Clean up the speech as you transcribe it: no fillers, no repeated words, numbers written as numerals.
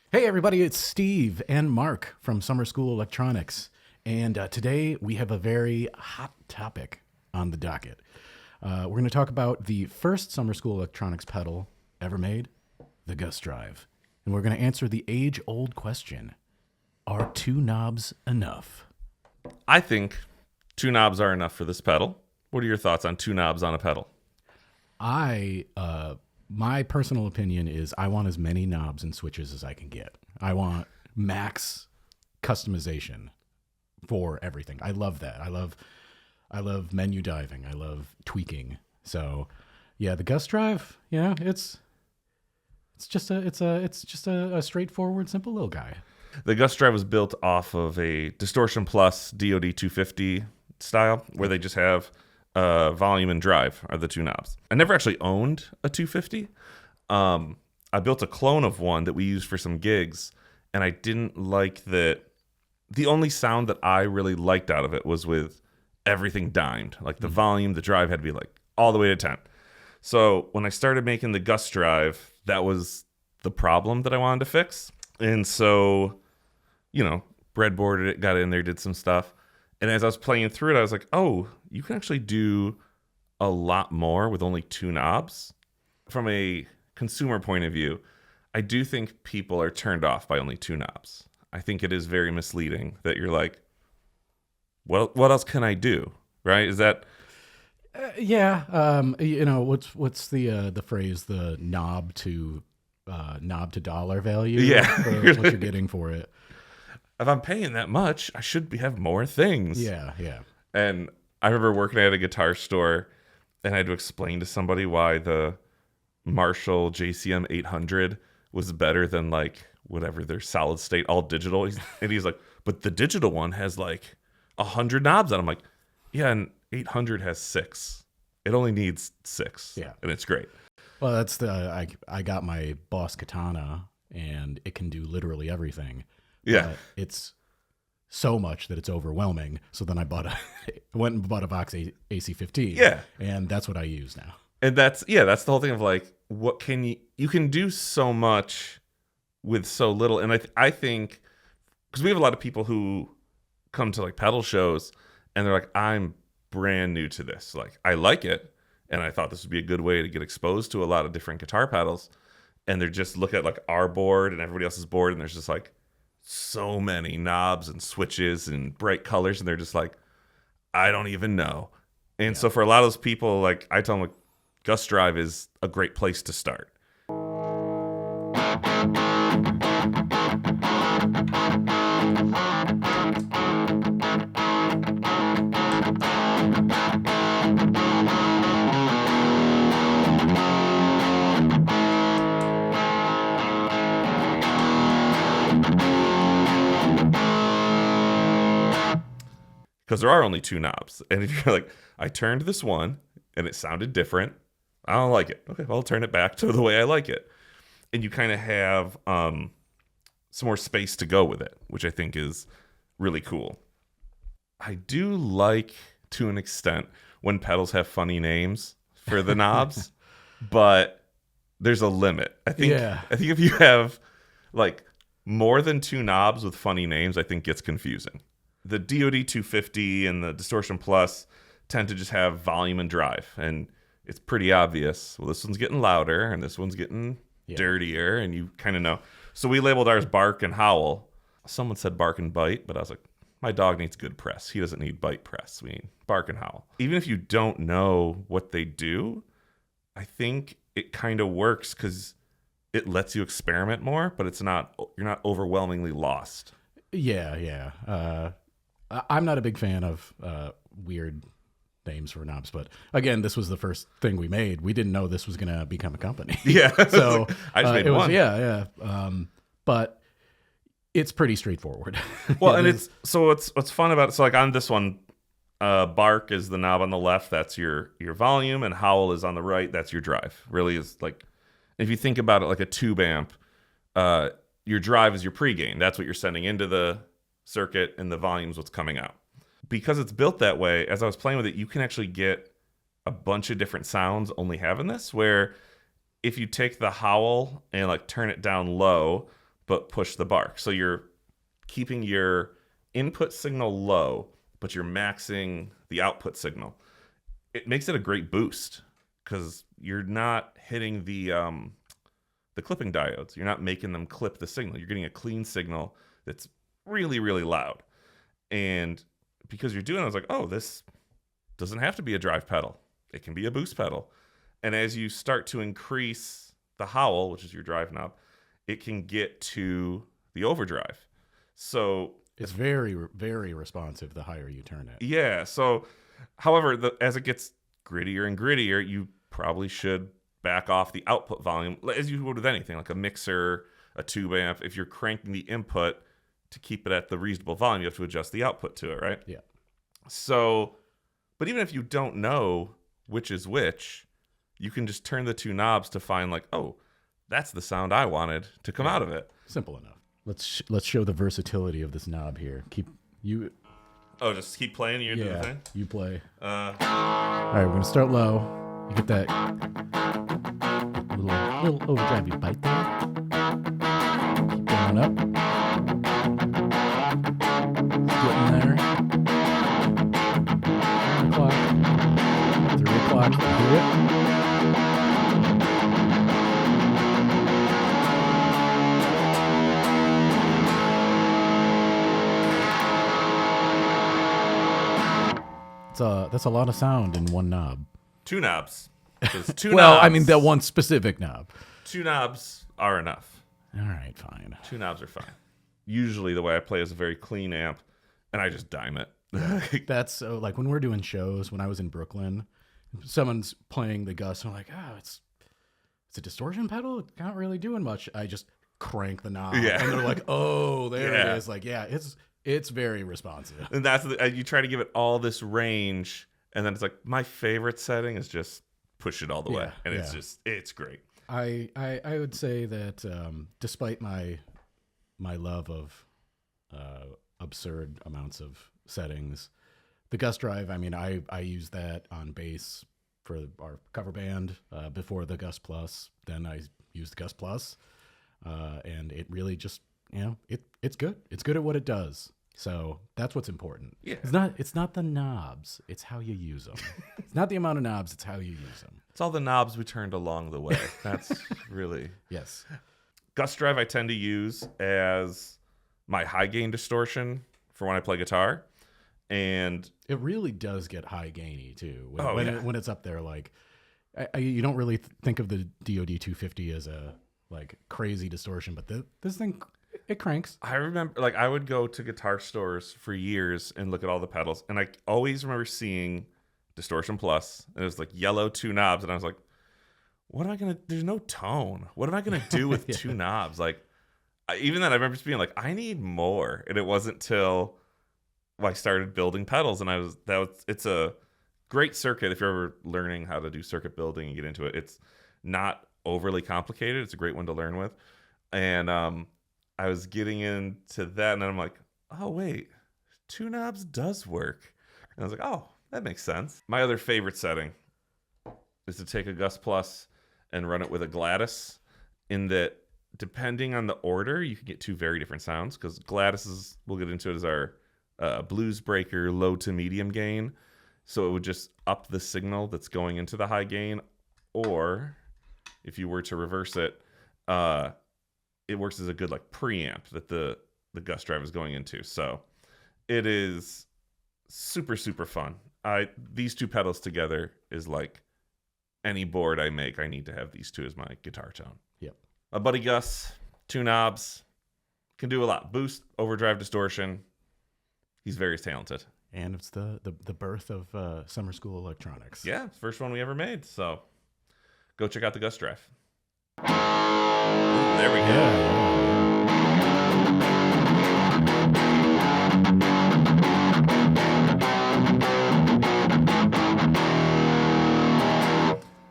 Hey, everybody, it's Steve and Mark from Summer School Electronics. And today we have a very hot topic on the docket. We're going to talk about the first Summer School Electronics pedal ever made, the Gus Drive. And we're going to answer the age old question: are two knobs enough? I think two knobs are enough for this pedal. What are your thoughts on two knobs on a pedal? My personal opinion is I want as many knobs and switches as I can get. I want max customization for everything. I love that. I love menu diving. I love tweaking. So, yeah, the Gus Drive, it's just a straightforward, simple little guy. The Gus Drive was built off of a Distortion Plus DoD 250 style, where they just have volume and drive are the two knobs. I never actually owned a 250. I built a clone of one that we used for some gigs, and I didn't like that. The only sound that I really liked out of it was with everything dimed. Like the volume, the drive had to be like all the way to 10. So when I started making the Gus Drive, that was the problem that I wanted to fix. And so, breadboarded it, got in there, did some stuff. And as I was playing through it, I was like, oh, you can actually do a lot more with only two knobs. From a consumer point of view, I do think people are turned off by only two knobs. I think it is very misleading that you're like, well, what else can I do? Right? Is that Yeah. What's the phrase? The knob to dollar value. Yeah. For what you're getting for it. if I'm paying that much, I should have more things. Yeah. Yeah. And I remember working at a guitar store, and I had to explain to somebody why the Marshall JCM 800 was better than like whatever their solid state all digital. And he's like, but the digital one has like 100 knobs on it. I'm like, yeah, and 800 has 6. It only needs 6. Yeah. And it's great. Well, I got my Boss Katana, and it can do literally everything. Yeah. But it's so much that it's overwhelming. So then I went and bought a Vox AC15. Yeah. And that's what I use now. And that's the whole thing of like, what can you can do so much with so little. And I think, because we have a lot of people who come to like pedal shows and they're like, I'm brand new to this. Like, I like it, and I thought this would be a good way to get exposed to a lot of different guitar pedals. And they're just look at like our board and everybody else's board, and there's just like so many knobs and switches and bright colors, and they're just like, I don't even know. And so for a lot of those people, like I tell them, like, Gus Drive is a great place to start. Because there are only two knobs. And if you're like, I turned this one and it sounded different, I don't like it. Okay, well, I'll turn it back to the way I like it. And you kind of have some more space to go with it, which I think is really cool. I do like, to an extent, when pedals have funny names for the knobs, but there's a limit. I think if you have like more than two knobs with funny names, I think gets confusing. The DoD 250 and the Distortion Plus tend to just have volume and drive, and it's pretty obvious. Well, this one's getting louder, and this one's getting dirtier, and you kind of know. So we labeled ours Bark and Howl. Someone said Bark and Bite, but I was like, my dog needs good press. He doesn't need bite press. We need Bark and Howl. Even if you don't know what they do, I think it kind of works because it lets you experiment more, but you're not overwhelmingly lost. Yeah. I'm not a big fan of weird names for knobs, but again, this was the first thing we made. We didn't know this was going to become a company. Yeah. So I just made one. Yeah. But it's pretty straightforward. Well, and it's what's fun about it. So like on this one, Bark is the knob on the left. That's your volume, and Howl is on the right. That's your drive. Really is like, if you think about it like a tube amp, your drive is your pre-gain. That's what you're sending into the circuit, and the volume's what's coming out. Because it's built that way, as I was playing with it, you can actually get a bunch of different sounds only having this, where if you take the Howl and like turn it down low, but push the bark. So you're keeping your input signal low, but you're maxing the output signal. It makes it a great boost because you're not hitting the clipping diodes. You're not making them clip the signal. You're getting a clean signal that's really, really loud. And because you're doing it, I was like, oh, this doesn't have to be a drive pedal. It can be a boost pedal. And as you start to increase the howl, which is your drive knob, it can get to the overdrive. So it's very, very responsive the higher you turn it. yeah. So, however, as it gets grittier and grittier, you probably should back off the output volume, as you would with anything, like a mixer, a tube amp. If you're cranking the input to keep it at the reasonable volume, you have to adjust the output to it, right? Yeah. So, but even if you don't know which is which, you can just turn the two knobs to find like, oh, that's the sound I wanted to come out of it. Simple enough. Let's show the versatility of this knob here. Oh, just keep playing. You do the thing. You play. Uh, All right, we're gonna start low. You get that little overdrive bite there. Keep going up. Getting there. 1 o'clock. 3 o'clock. Do it. That's a lot of sound in one knob. two knobs. 'Cause two Well, knobs, I mean that one specific knob. two knobs are enough. All right, fine. Two knobs are fine. Usually, the way I play is a very clean amp, and I just dime it. That's so like when we're doing shows. When I was in Brooklyn, someone's playing the Gus, and I'm like, oh, it's a distortion pedal. It's not really doing much. I just crank the knob, Yeah. and they're like, oh, there Yeah. it is. Like, yeah, it's very responsive. And that's you try to give it all this range, and then it's like my favorite setting is just push it all the way, Yeah, and yeah. it's great. I would say that despite my love of absurd amounts of settings, the Gus Drive, I mean, I use that on bass for our cover band before the Gus Plus. Then I used the Gus Plus, and it really just, it's good. It's good at what it does. So that's what's important. Yeah. It's not the knobs. It's how you use them. It's not the amount of knobs. It's how you use them. It's all the knobs we turned along the way. That's really Yes. Gus Drive. I tend to use as my high gain distortion for when I play guitar, and It really does get high gainy too. When, Oh, when, yeah. when it's up there, like you don't really think of the DoD 250 as a like crazy distortion, but this thing it cranks. I remember, like, I would go to guitar stores for years and look at all the pedals, and I always remember seeing Distortion Plus, and it was like yellow two knobs, and I was like, what am I gonna? There's no tone. What am I gonna do with two knobs? Like, even then, I remember just being like, I need more, and it wasn't till I started building pedals, and it's a great circuit if you're ever learning how to do circuit building and get into it. It's not overly complicated. It's a great one to learn with, and I was getting into that, and then I'm like, oh, wait, two knobs does work. And I was like, oh, that makes sense. My other favorite setting is to take a Gus Plus and run it with a Gladys, in that depending on the order, you can get two very different sounds, because Gladys we'll get into it, as our blues breaker low to medium gain. So it would just up the signal that's going into the high gain, or if you were to reverse it, it works as a good like preamp that the Gus Drive is going into. So it is super, super fun. These two pedals together is like any board I make, I need to have these two as my guitar tone. Yep. My buddy Gus, two knobs, can do a lot. Boost, overdrive, distortion. He's very talented. And it's the birth of summer school electronics. Yeah, first one we ever made. So go check out the Gus Drive. Ooh, there we go. Yeah.